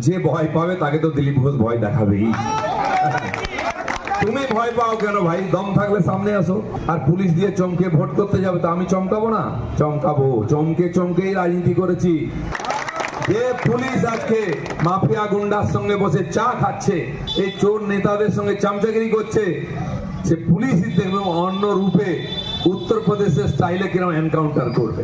যে ভয় পাবে তাকে তো দিলীপ ঘোষ ভয় দেখাবেই। তুমি ভয় পাও কেন ভাই? দম থাকলে সামনে আসো। আর পুলিশ দিয়ে চমকে ভোট করতে যাবে, তো আমি চমকাবো না? চমকাবো। চমকে চমকেই রাজনীতি করেছি। যে পুলিশ আজকে মাফিয়া গুন্ডার সঙ্গে বসে চা খাচ্ছে, এই চোর নেতাদের সঙ্গে চামচাগিরি করছে, সে পুলিশই দেখবে অন্য রূপে উত্তরপ্রদেশের স্টাইলে কিরকম এনকাউন্টার করবে।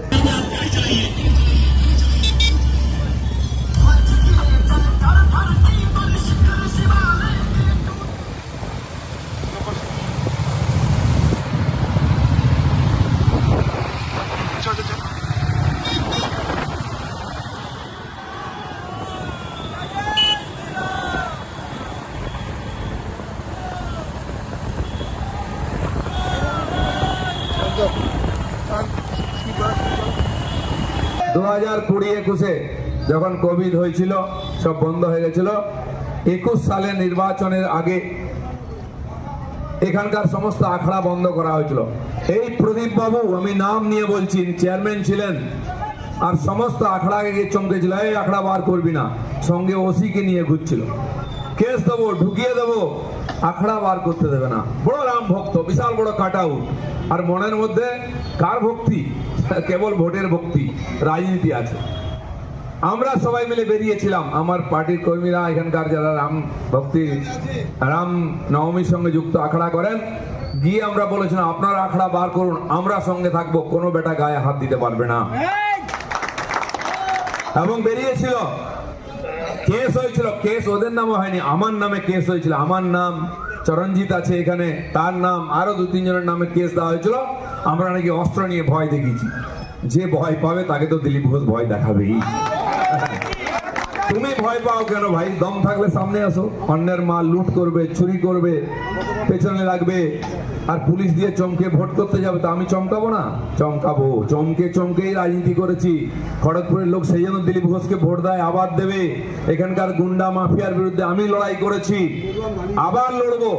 দু 2020-21 যখন কোভিড হয়েছিল, সব বন্ধ হয়ে গেছিল, 21 সালে নির্বাচনের আগে এখানকার সমস্ত আখড়া বন্ধ করা হয়েছিল। এই প্রদীপ বাবু, আমি নাম নিয়ে বলছি, চেয়ারম্যান ছিলেন, আর সমস্ত আখড়াকে গিয়ে চমকেছিল, এই আখড়া বার করবি না, সঙ্গে ওসিকে নিয়ে ঘুরছিল, কেস দেবো, ঢুকিয়ে দেবো, আখড়া বার করতে দেবে না। বড় রাম ভক্ত, বিশাল বড় কাট আউট। আর মনের মধ্যে কার ভক্তি? কেবল ভোটের ভক্তি, রাজনীতি আছে। আমরা সবাই মিলে বেরিয়েছিলাম, আমার পার্টির কর্মীরা, এখানকার যারা রাম ভক্তি, রাম নবমীর সঙ্গে যুক্ত আখড়া করেন, গিয়ে আমরা বলেছিলাম আপনারা আখড়া বার করুন, আমরা সঙ্গে থাকবো, কোনো বেটা গায়ে হাত দিতে পারবে না। এবং বেরিয়েছিল, কেস হয়েছিল, কেস ওদের নামে হয়নি, আমার নামে কেস হয়েছিল। আমার নাম চরণজিৎ আছে এখানে, তার নাম, আরো 2-3 জনের নামে কেস দেওয়া হয়েছিল। আমরা নাকি অস্ত্র নিয়ে ভয় দেখিয়েছি। যে ভয় পাবে তাকে তো দিলীপ ঘোষ ভয় দেখাবেই। তুমি ভয় পাও কেন ভাই? দম থাকলে সামনে আসো। অন্যের মাল লুট করবে, চুরি করবে, পেছনে লাগবে, আর পুলিশ দিয়ে চমকে ভোট করতে যাবে, তো আমি চমকাবো না? চমকাবো। চমকে চমকেই রাজনীতি করেছি। খড়গপুরের লোক সেই জন্য দিলীপ ঘোষকে ভোট দেয়, আবার দেবে। এখানকার গুন্ডা মাফিয়ার বিরুদ্ধে আমি লড়াই করেছি, আবার লড়বো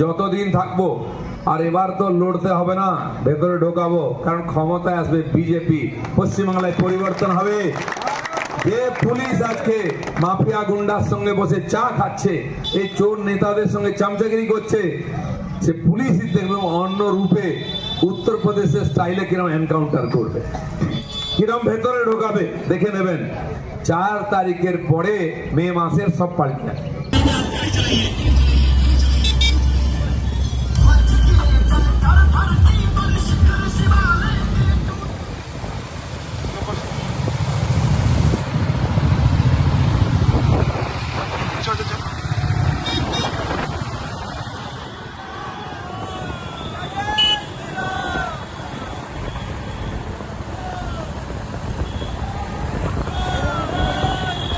যতদিন থাকবো। আর এবার তো লড়তে হবে না, ভেতরে ঢোকাবো, কারণ ক্ষমতায় আসবে বিজেপি, পশ্চিমবাংলায় পরিবর্তন হবে। যে পুলিশ আজকে মাফিয়া গুন্ডার সঙ্গে বসে চা খাচ্ছে, এই চোর নেতাদের সঙ্গে চামচাগিরি করছে, সে পুলিশই দেখবে অন্য রূপে উত্তরপ্রদেশের স্টাইলে কিরকম এনকাউন্টার করবে, কিরকম ভেতরে ঢোকাবে, দেখে নেবেন। 4 তারিখের পরে মে মাসের সব পাল্টে